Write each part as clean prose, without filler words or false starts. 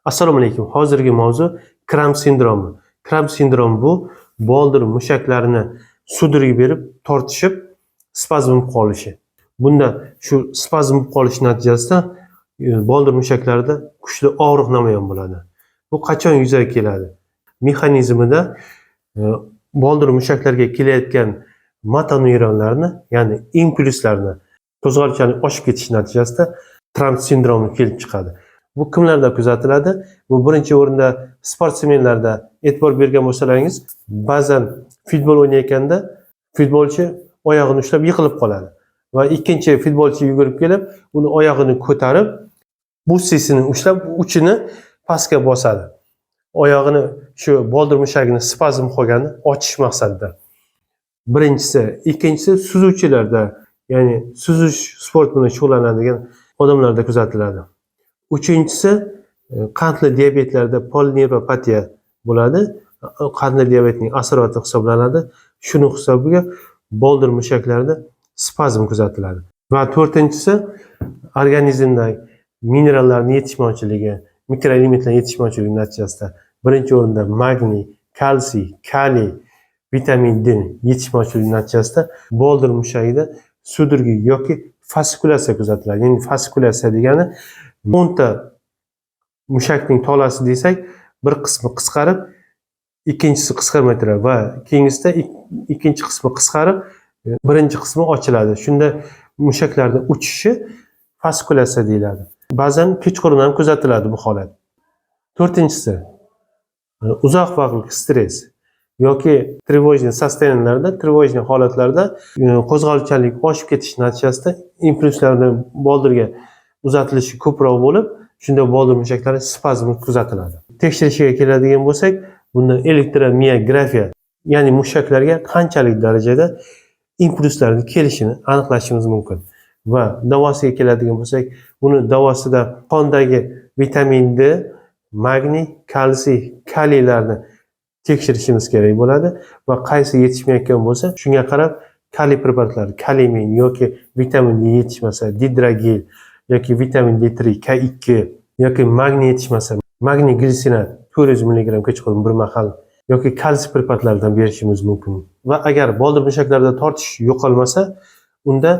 Assalomu alaykum. Hozirgi mavzu kramp sindromi. Kramp sindromi bu boldir mushaklarini sudraga berib, tortishib, spazm bo'lib qolishi. Bunda shu spazm bo'lib qolish natijasida boldir mushaklarida kuchli og'riq namoyon bo'ladi. Bu qachon yuzaga keladi? Mexanizmida boldir mushaklarga kelayotgan motoneyronlarni, ya'ni impulslarni qo'zg'aluvchanlik oshib ketish natijasida kramp sindromi kelib chiqadi. Bu kimlarda kuzatiladi? Bu birinchi o'rinda sportsmenlarda e'tibor bergan bo'lsalaringiz, ba'zan futbol o'ynayotganda futbolchi oyog'ini ushlab yiqilib qoladi va ikkinchi futbolchi yugurib kelib, uni oyog'ini ko'tarib, bussisini ushlab, uchini pastga bosadi. Oyog'ini shu boldir mushagini spazm qilgani ochish maqsadida. Birinchisi, ikkinchisi suzuvchilarda, ya'ni suzish sport bilan shug'ullanadigan odamlarda kuzatiladi. Uchinchisi, qandli diabetlarda polinevropatiya bo'ladi. Qandli diabetning asorati hisoblanadi. Shuning hisobiga boldir mushaklarida spazm kuzatiladi. Va to'rtinchisi, organizmda minerallarning yetishmovchiligi, mikroelementlarning yetishmovchiligi natijasida birinchi o'rinda magniy, kalsiy, kaliy, vitamin D yetishmovchiligi natijasida boldir mushagida sudragi yoki faskulatsiya kuzatiladi. Ya'ni faskulatsiya degani 10 ta mushakning tolasi desak, bir qismi qisqarib, ikkinchisi qisqarmay turadi va keyingisida ikkinchi qismi qisqarib, birinchi qismi ochiladi. Shunda mushaklarning uchishi faskulatsiya deyiladi. Ba'zan kechqurun ham kuzatiladi bu holat. To'rtinchisi, uzoq vaqtlik stress yoki trevojniy sostoyaniyalarda, trevojniy holatlarda qo'zg'aluvchanlik oshib ketish natijasida impulslarning boldirga uzatilishi ko'proq bo'lib, shunda boldir mushaklari spazmi kuzatiladi. Tekshirishiga keladigan bo'lsak, bunda elektromiografiya, ya'ni mushaklarga qanchalik darajada impulslarning kelishini aniqlashimiz mumkin. Va davosiga keladigan bo'lsak, buni davosida qondagi vitamin D, magniy, kalsiy, kaliylarni tekshirishimiz kerak bo'ladi va qaysi yetishmayotgan bo'lsa, shunga qarab kaliy preparatlari, kalimin yoki vitamin D yetishmasa, didrogel yoki vitamin D3, K2 yoki magniy yetishmasa, magniy glisinat 400 mg kechqurun bir mahal yoki kalsiy preparatlaridan berishimiz mumkin. Va agar boldir mushaklarda tortish yo'qolmasa, unda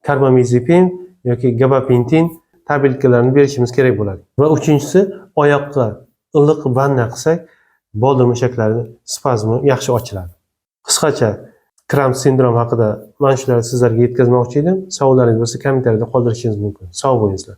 karbamazepin yoki gabapentin tabletkalarni berishimiz kerak bo'ladi. Va uchinchisi, oyoqqa iliq vanna qilsak, boldir mushaklarining spazmi yaxshi ochiladi. Qisqacha kramp sindromi haqida mana shularni sizlarga yetkazmoqchi edim. Savollaringiz bo'lsa, kommentariyada qoldirishingiz mumkin. Sog' bo'lingizlar.